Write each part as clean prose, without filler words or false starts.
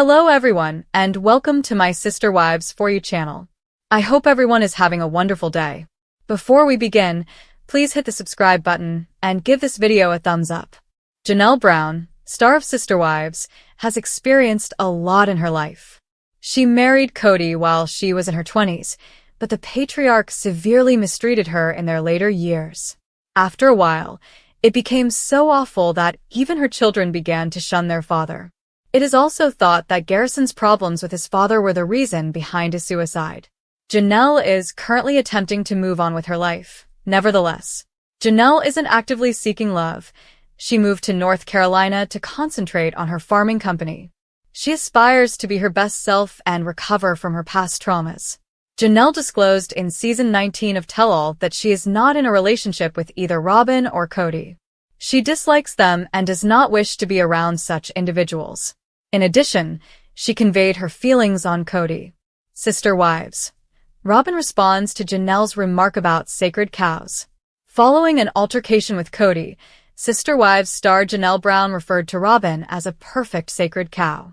Hello everyone, and welcome to my Sister Wives For You channel. I hope everyone is having a wonderful day. Before we begin, please hit the subscribe button and give this video a thumbs up. Janelle Brown, star of Sister Wives, has experienced a lot in her life. She married Cody while she was in her 20s, but the patriarch severely mistreated her in their later years. After a while, it became so awful that even her children began to shun their father. It is also thought that Garrison's problems with his father were the reason behind his suicide. Janelle is currently attempting to move on with her life. Nevertheless, Janelle isn't actively seeking love. She moved to North Carolina to concentrate on her farming company. She aspires to be her best self and recover from her past traumas. Janelle disclosed in season 19 of Tell All that she is not in a relationship with either Robyn or Cody. She dislikes them and does not wish to be around such individuals. In addition, she conveyed her feelings on Cody. Sister Wives. Robyn responds to Janelle's remark about sacred cows. Following an altercation with Cody, Sister Wives star Janelle Brown referred to Robyn as a perfect sacred cow.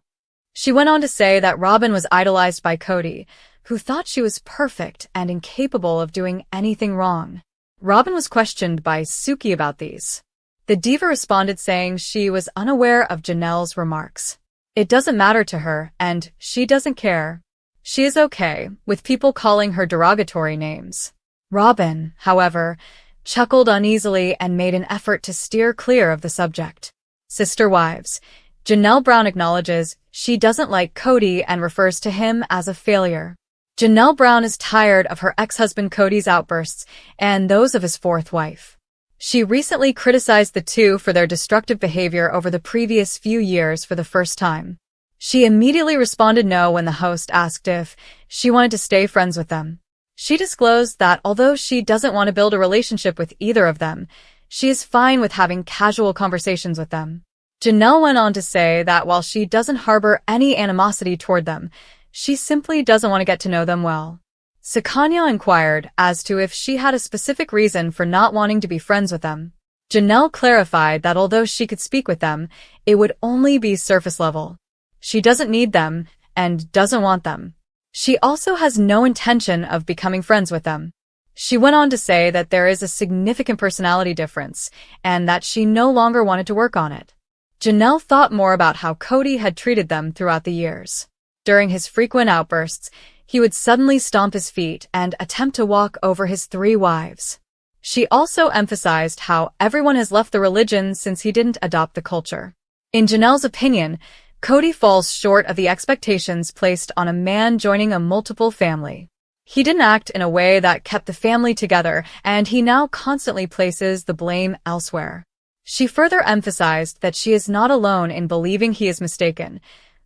She went on to say that Robyn was idolized by Cody, who thought she was perfect and incapable of doing anything wrong. Robyn was questioned by Suki about these. The diva responded saying she was unaware of Janelle's remarks. It doesn't matter to her, and she doesn't care. She is okay with people calling her derogatory names. Robyn, however, chuckled uneasily and made an effort to steer clear of the subject. Sister Wives. Janelle Brown acknowledges she doesn't like Cody and refers to him as a failure. Janelle Brown is tired of her ex-husband Cody's outbursts and those of his fourth wife. She recently criticized the two for their destructive behavior over the previous few years for the first time. She immediately responded no when the host asked if she wanted to stay friends with them. She disclosed that although she doesn't want to build a relationship with either of them, she is fine with having casual conversations with them. Janelle went on to say that while she doesn't harbor any animosity toward them, she simply doesn't want to get to know them well. Sukanya inquired as to if she had a specific reason for not wanting to be friends with them. Janelle clarified that although she could speak with them, it would only be surface level. She doesn't need them and doesn't want them. She also has no intention of becoming friends with them. She went on to say that there is a significant personality difference and that she no longer wanted to work on it. Janelle thought more about how Cody had treated them throughout the years. During his frequent outbursts, he would suddenly stomp his feet and attempt to walk over his 3 wives. She also emphasized how everyone has left the religion since he didn't adopt the culture. In Janelle's opinion, Cody falls short of the expectations placed on a man joining a multiple family. He didn't act in a way that kept the family together, and he now constantly places the blame elsewhere. She further emphasized that she is not alone in believing he is mistaken.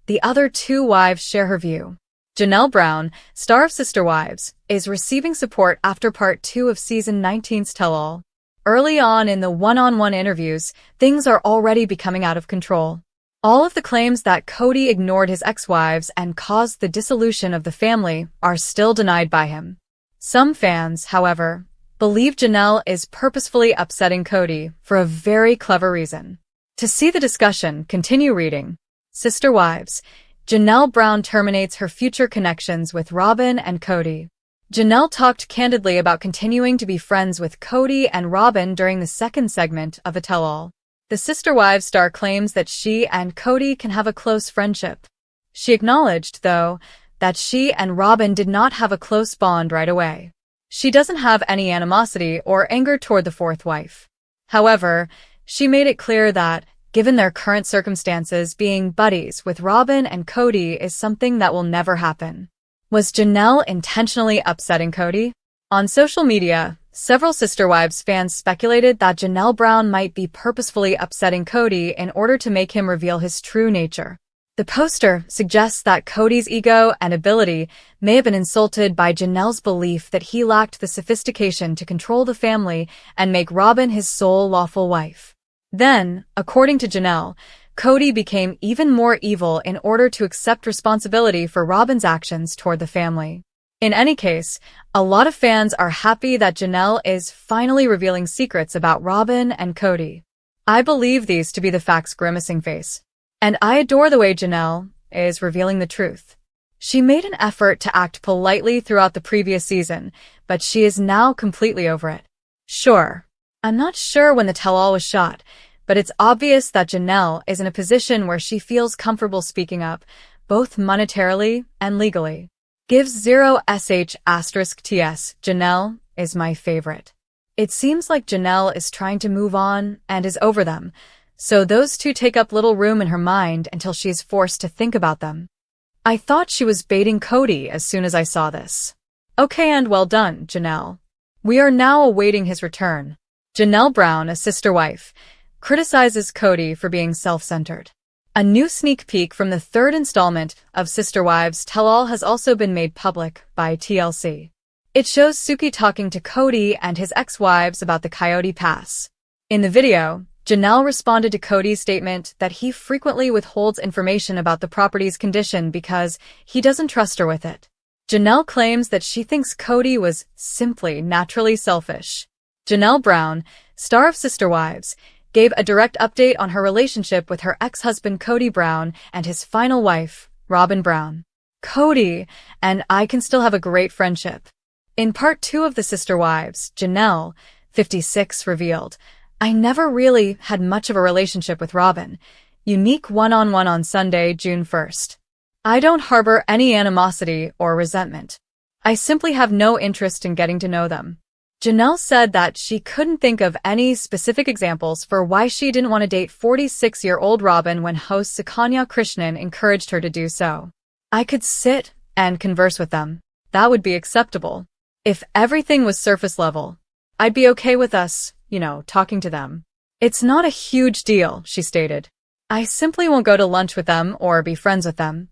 The other 2 wives share her view. Janelle Brown, star of Sister Wives, is receiving support after part 2 of season 19's Tell All. Early on in the one-on-one interviews, things are already becoming out of control. All of the claims that Cody ignored his ex-wives and caused the dissolution of the family are still denied by him. Some fans, however, believe Janelle is purposefully upsetting Cody for a very clever reason. To see the discussion, continue reading. Sister Wives. Janelle Brown terminates her future connections with Robyn and Cody. Janelle talked candidly about continuing to be friends with Cody and Robyn during the second segment of a Tell All. The Sister Wives star claims that she and Cody can have a close friendship. She acknowledged, though, that she and Robyn did not have a close bond right away. She doesn't have any animosity or anger toward the fourth wife. However, she made it clear that, given their current circumstances, being buddies with Robyn and Cody is something that will never happen. Was Janelle intentionally upsetting Cody? On social media, several Sister Wives fans speculated that Janelle Brown might be purposefully upsetting Cody in order to make him reveal his true nature. The poster suggests that Cody's ego and ability may have been insulted by Janelle's belief that he lacked the sophistication to control the family and make Robyn his sole lawful wife. Then, according to Janelle, Cody became even more evil in order to accept responsibility for Robyn's actions toward the family. In any case, a lot of fans are happy that Janelle is finally revealing secrets about Robyn and Cody. I believe these to be the facts, grimacing face. And I adore the way Janelle is revealing the truth. She made an effort to act politely throughout the previous season, but she is now completely over it. Sure, I'm not sure when the tell-all was shot, but it's obvious that Janelle is in a position where she feels comfortable speaking up, both monetarily and legally. Gives 0sh*ts. Janelle is my favorite. It seems like Janelle is trying to move on and is over them, so those two take up little room in her mind until she is forced to think about them. I thought she was baiting Cody as soon as I saw this. Okay, and well done, Janelle. We are now awaiting his return. Janelle Brown, a sister wife, criticizes Cody for being self-centered. A new sneak peek from the third installment of Sister Wives Tell-All has also been made public by TLC. It shows Suki talking to Cody and his ex-wives about the Coyote Pass. In the video, Janelle responded to Cody's statement that he frequently withholds information about the property's condition because he doesn't trust her with it. Janelle claims that she thinks Cody was simply naturally selfish. Janelle Brown, star of Sister Wives, gave a direct update on her relationship with her ex-husband Cody Brown and his final wife, Robyn Brown. Cody and I can still have a great friendship. In part 2 of the Sister Wives, Janelle, 56, revealed, I never really had much of a relationship with Robyn. Unique one-on-one on Sunday, June 1st. I don't harbor any animosity or resentment. I simply have no interest in getting to know them. Janelle said that she couldn't think of any specific examples for why she didn't want to date 46-year-old Robyn when host Sukanya Krishnan encouraged her to do so. I could sit and converse with them. That would be acceptable. If everything was surface level, I'd be okay with us, talking to them. It's not a huge deal, she stated. I simply won't go to lunch with them or be friends with them.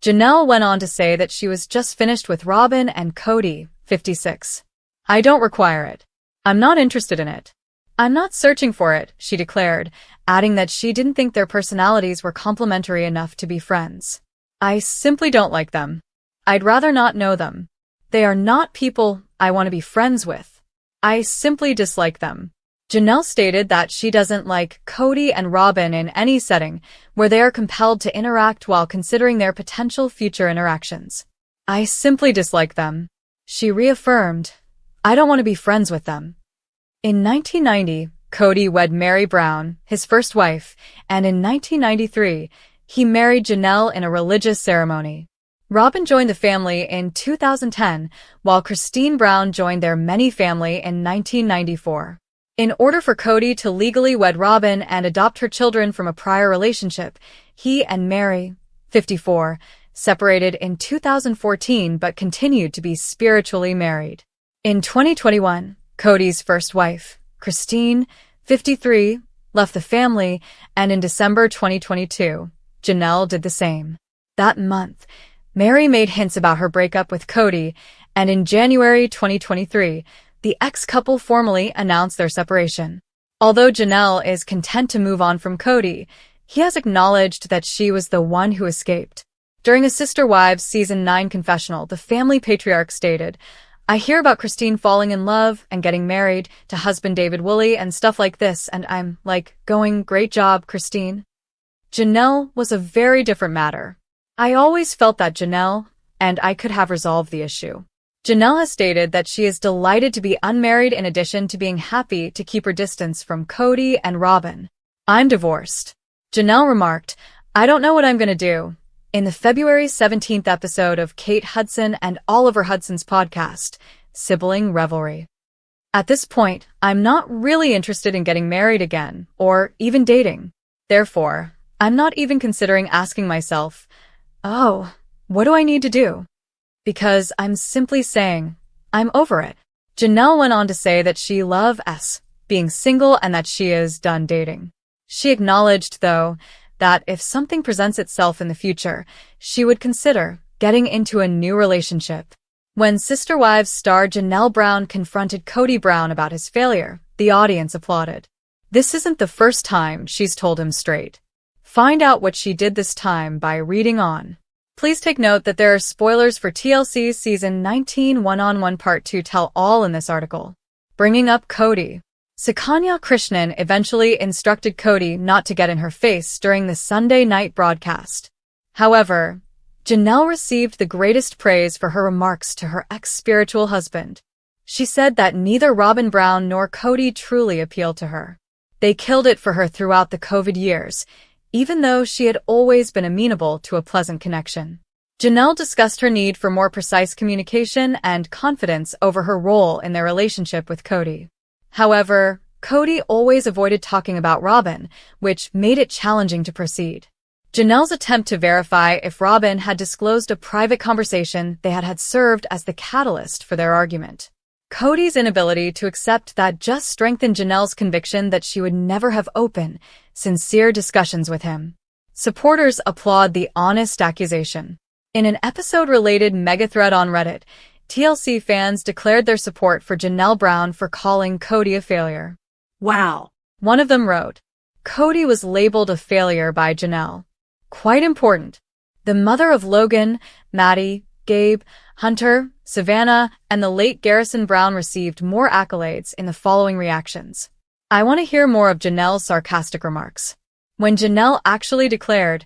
Janelle went on to say that she was just finished with Robyn and Cody, 56. I don't require it. I'm not interested in it. I'm not searching for it, she declared, adding that she didn't think their personalities were complementary enough to be friends. I simply don't like them. I'd rather not know them. They are not people I want to be friends with. I simply dislike them. Janelle stated that she doesn't like Cody and Robyn in any setting where they are compelled to interact while considering their potential future interactions. I simply dislike them. She reaffirmed, I don't want to be friends with them. In 1990, Cody wed Mary Brown, his first wife, and in 1993, he married Janelle in a religious ceremony. Robyn joined the family in 2010, while Christine Brown joined their many family in 1994. In order for Cody to legally wed Robyn and adopt her children from a prior relationship, he and Mary, 54, separated in 2014 but continued to be spiritually married. In 2021, Cody's first wife, Christine, 53, left the family, and in December 2022, Janelle did the same. That month, Mary made hints about her breakup with Cody, and in January 2023, the ex-couple formally announced their separation. Although Janelle is content to move on from Cody, he has acknowledged that she was the one who escaped. During a Sister Wives Season 9 confessional, the family patriarch stated, I hear about Christine falling in love and getting married to husband David Woolley and stuff like this, and I'm going, great job, Christine. Janelle was a very different matter. I always felt that Janelle and I could have resolved the issue. Janelle has stated that she is delighted to be unmarried in addition to being happy to keep her distance from Cody and Robyn. I'm divorced. Janelle remarked, I don't know what I'm going to do. In the February 17th episode of Kate Hudson and Oliver Hudson's podcast, Sibling Revelry. At this point, I'm not really interested in getting married again, or even dating. Therefore, I'm not even considering asking myself, oh, what do I need to do? Because I'm simply saying, I'm over it. Janelle went on to say that she loves being single and that she is done dating. She acknowledged, though, that if something presents itself in the future, she would consider getting into a new relationship. When Sister Wives star Janelle Brown confronted Cody Brown about his failure, the audience applauded. This isn't the first time she's told him straight. Find out what she did this time by reading on. Please take note that there are spoilers for TLC's Season 19 One-on-One Part 2 Tell-All in this article. Bringing up Cody. Sukanya Krishnan eventually instructed Cody not to get in her face during the Sunday night broadcast. However, Janelle received the greatest praise for her remarks to her ex-spiritual husband. She said that neither Robyn Brown nor Cody truly appealed to her. They killed it for her throughout the COVID years, even though she had always been amenable to a pleasant connection. Janelle discussed her need for more precise communication and confidence over her role in their relationship with Cody. However, Cody always avoided talking about Robyn, which made it challenging to proceed. Janelle's attempt to verify if Robyn had disclosed a private conversation they had served as the catalyst for their argument. Cody's inability to accept that just strengthened Janelle's conviction that she would never have open, sincere discussions with him. Supporters applaud the honest accusation. In an episode-related mega-thread on Reddit, TLC fans declared their support for Janelle Brown for calling Cody a failure. Wow. One of them wrote, "Cody was labeled a failure by Janelle. Quite important. The mother of Logan, Maddie, Gabe, Hunter, Savannah, and the late Garrison Brown received more accolades in the following reactions." I want to hear more of Janelle's sarcastic remarks. When Janelle actually declared,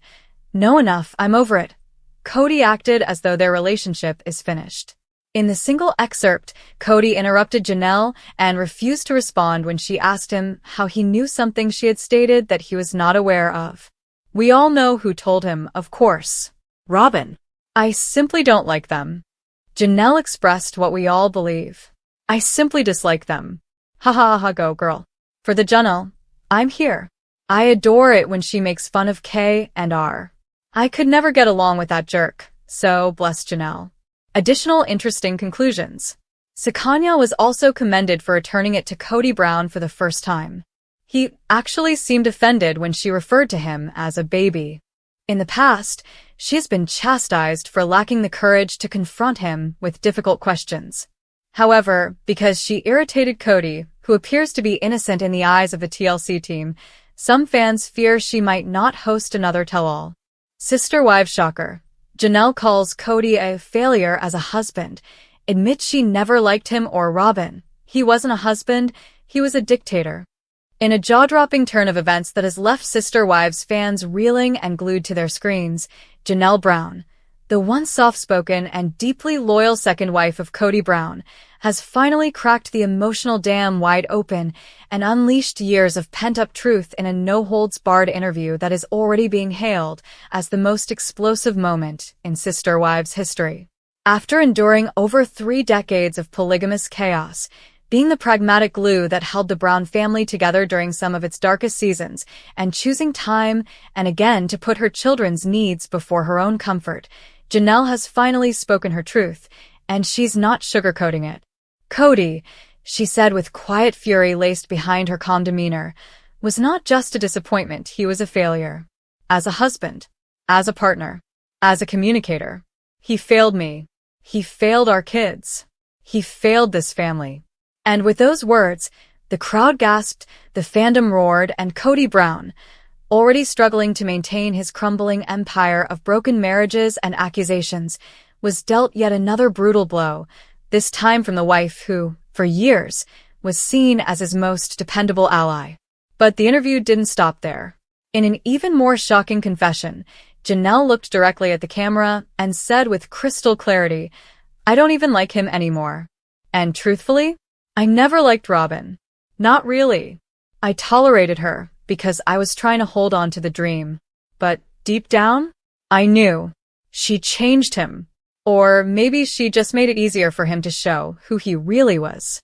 "No, enough, I'm over it," Cody acted as though their relationship is finished. In the single excerpt, Cody interrupted Janelle and refused to respond when she asked him how he knew something she had stated that he was not aware of. We all know who told him, of course. Robyn. "I simply don't like them." Janelle expressed what we all believe. "I simply dislike them. Ha ha ha, go girl. For the Janelle, I'm here. I adore it when she makes fun of K and R. I could never get along with that jerk, so bless Janelle." Additional interesting conclusions. Sukanya was also commended for returning it to Cody Brown for the first time. He actually seemed offended when she referred to him as a baby. In the past, she has been chastised for lacking the courage to confront him with difficult questions. However, because she irritated Cody, who appears to be innocent in the eyes of the TLC team, some fans fear she might not host another tell-all. Sister Wives shocker. Janelle calls Cody a failure as a husband, admits she never liked him or Robyn. He wasn't a husband, he was a dictator. In a jaw-dropping turn of events that has left Sister Wives fans reeling and glued to their screens, Janelle Brown, the once soft-spoken and deeply loyal second wife of Cody Brown, has finally cracked the emotional dam wide open and unleashed years of pent-up truth in a no-holds-barred interview that is already being hailed as the most explosive moment in Sister Wives history. After enduring over 3 decades of polygamous chaos, being the pragmatic glue that held the Brown family together during some of its darkest seasons, and choosing time and again to put her children's needs before her own comfort, Janelle has finally spoken her truth, and she's not sugarcoating it. Cody, she said with quiet fury laced behind her calm demeanor, was not just a disappointment, he was a failure. As a husband, as a partner, as a communicator. He failed me. He failed our kids. He failed this family. And with those words, the crowd gasped, the fandom roared, and Cody Brown, already struggling to maintain his crumbling empire of broken marriages and accusations, was dealt yet another brutal blow, this time from the wife who, for years, was seen as his most dependable ally. But the interview didn't stop there. In an even more shocking confession, Janelle looked directly at the camera and said with crystal clarity, "I don't even like him anymore. And truthfully, I never liked Robyn. Not really. I tolerated her because I was trying to hold on to the dream. But deep down, I knew. She changed him. Or maybe she just made it easier for him to show who he really was."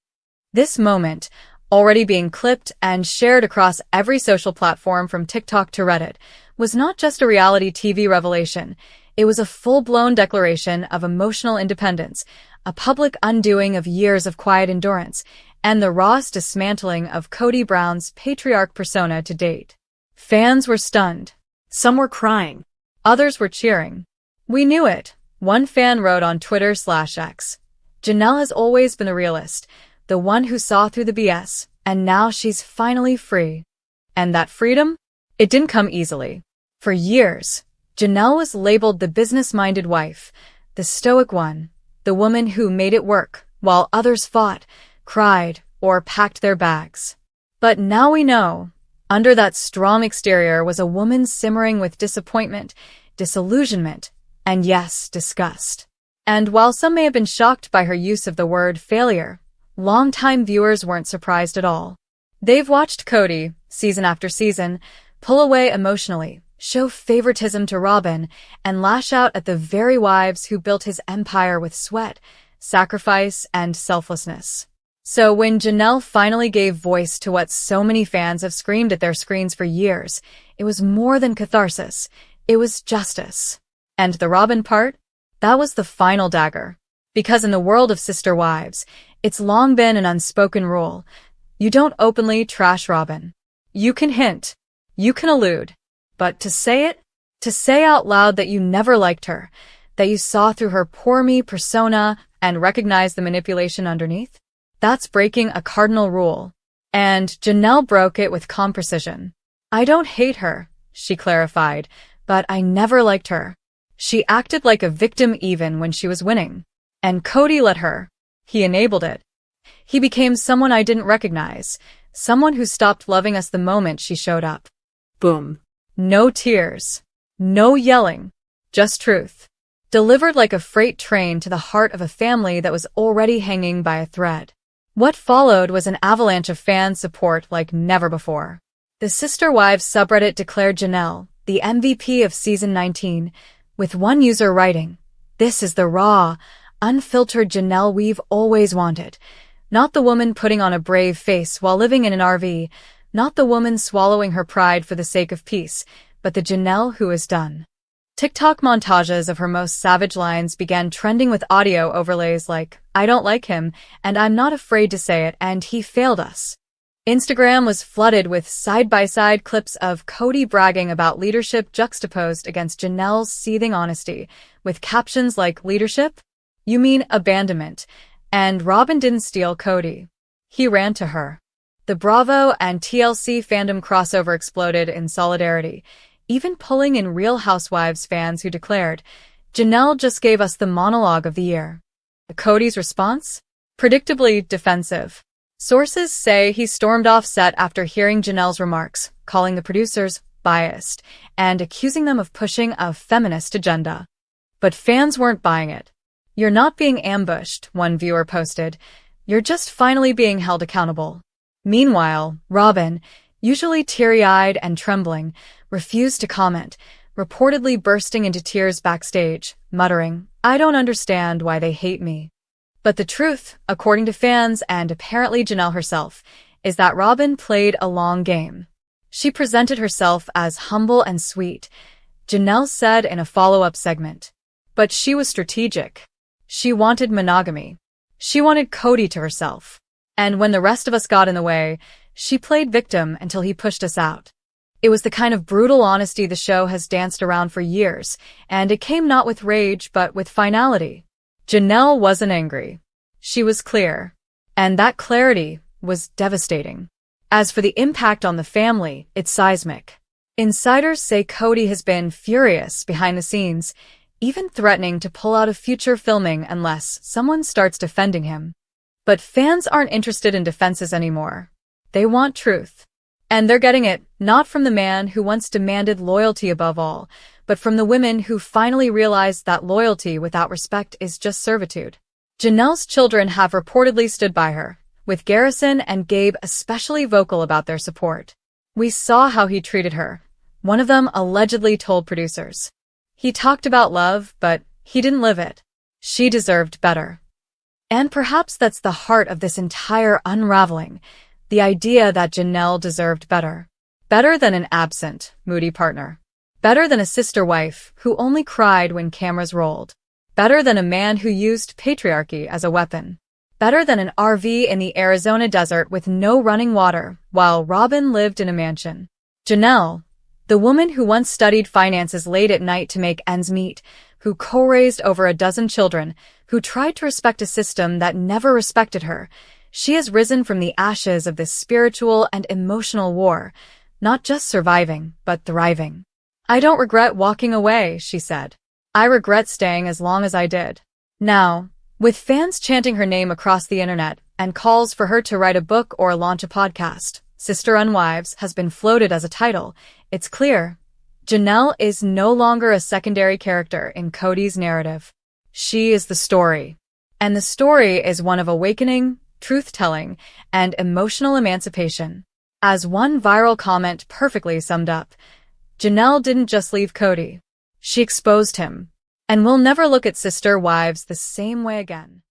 This moment, already being clipped and shared across every social platform from TikTok to Reddit, was not just a reality TV revelation. It was a full-blown declaration of emotional independence, a public undoing of years of quiet endurance, and the rawest dismantling of Cody Brown's patriarch persona to date. Fans were stunned. Some were crying. Others were cheering. "We knew it," one fan wrote on Twitter/X. "Janelle has always been the realist, the one who saw through the BS, and now she's finally free." And that freedom? It didn't come easily. For years, Janelle was labeled the business-minded wife, the stoic one, the woman who made it work, while others fought, cried, or packed their bags. But now we know, under that strong exterior was a woman simmering with disappointment, disillusionment, and yes, disgust. And while some may have been shocked by her use of the word failure, longtime viewers weren't surprised at all. They've watched Cody, season after season, pull away emotionally, show favoritism to Robyn, and lash out at the very wives who built his empire with sweat, sacrifice, and selflessness. So when Janelle finally gave voice to what so many fans have screamed at their screens for years, it was more than catharsis, it was justice. And the Robyn part? That was the final dagger. Because in the world of sister wives, it's long been an unspoken rule. You don't openly trash Robyn. You can hint. You can allude. But to say it? To say out loud that you never liked her, that you saw through her poor me persona and recognized the manipulation underneath? That's breaking a cardinal rule. And Janelle broke it with calm precision. I don't hate her, she clarified, but I never liked her. She acted like a victim even when she was winning. And Cody let her. He enabled it. He became someone I didn't recognize, someone who stopped loving us the moment she showed up. Boom. No tears. No yelling. Just truth. Delivered like a freight train to the heart of a family that was already hanging by a thread. What followed was an avalanche of fan support like never before. The Sister Wives subreddit declared Janelle the MVP of Season 19, with one user writing, "This is the raw, unfiltered Janelle we've always wanted. Not the woman putting on a brave face while living in an RV, not the woman swallowing her pride for the sake of peace, but the Janelle who is done." TikTok montages of her most savage lines began trending with audio overlays like, "I don't like him, and I'm not afraid to say it, and he failed us." Instagram was flooded with side-by-side clips of Cody bragging about leadership juxtaposed against Janelle's seething honesty, with captions like, "Leadership? You mean abandonment?" And Robyn didn't steal Cody. He ran to her. The Bravo and TLC fandom crossover exploded in solidarity, even pulling in Real Housewives fans who declared, "Janelle just gave us the monologue of the year." Cody's response? Predictably defensive. Sources say he stormed off set after hearing Janelle's remarks, calling the producers biased and accusing them of pushing a feminist agenda. But fans weren't buying it. "You're not being ambushed," one viewer posted. "You're just finally being held accountable." Meanwhile, Robyn, usually teary-eyed and trembling, refused to comment, reportedly bursting into tears backstage, muttering, "I don't understand why they hate me." But the truth, according to fans and apparently Janelle herself, is that Robyn played a long game. She presented herself as humble and sweet, Janelle said in a follow-up segment. But she was strategic. She wanted monogamy. She wanted Cody to herself. And when the rest of us got in the way, she played victim until he pushed us out. It was the kind of brutal honesty the show has danced around for years, and it came not with rage but with finality. Janelle wasn't angry. She was clear. And that clarity was devastating. As for the impact on the family, it's seismic. Insiders say Cody has been furious behind the scenes, even threatening to pull out of future filming unless someone starts defending him. But fans aren't interested in defenses anymore. They want truth. And they're getting it, not from the man who once demanded loyalty above all, but from the women who finally realized that loyalty without respect is just servitude. Janelle's children have reportedly stood by her, with Garrison and Gabe especially vocal about their support. "We saw how he treated her," one of them allegedly told producers. "He talked about love, but he didn't live it. She deserved better." And perhaps that's the heart of this entire unraveling. The idea that Janelle deserved better. Better than an absent, moody partner. Better than a sister wife who only cried when cameras rolled. Better than a man who used patriarchy as a weapon. Better than an RV in the Arizona desert with no running water while Robyn lived in a mansion. Janelle, the woman who once studied finances late at night to make ends meet, who co-raised over a dozen children, who tried to respect a system that never respected her, she has risen from the ashes of this spiritual and emotional war, not just surviving, but thriving. "I don't regret walking away," she said. "I regret staying as long as I did." Now, with fans chanting her name across the internet and calls for her to write a book or launch a podcast, Sister Unwives has been floated as a title. It's clear. Janelle is no longer a secondary character in Cody's narrative. She is the story. And the story is one of awakening, truth-telling, and emotional emancipation. As one viral comment perfectly summed up, Janelle didn't just leave Cody. She exposed him. And will never look at sister wives the same way again.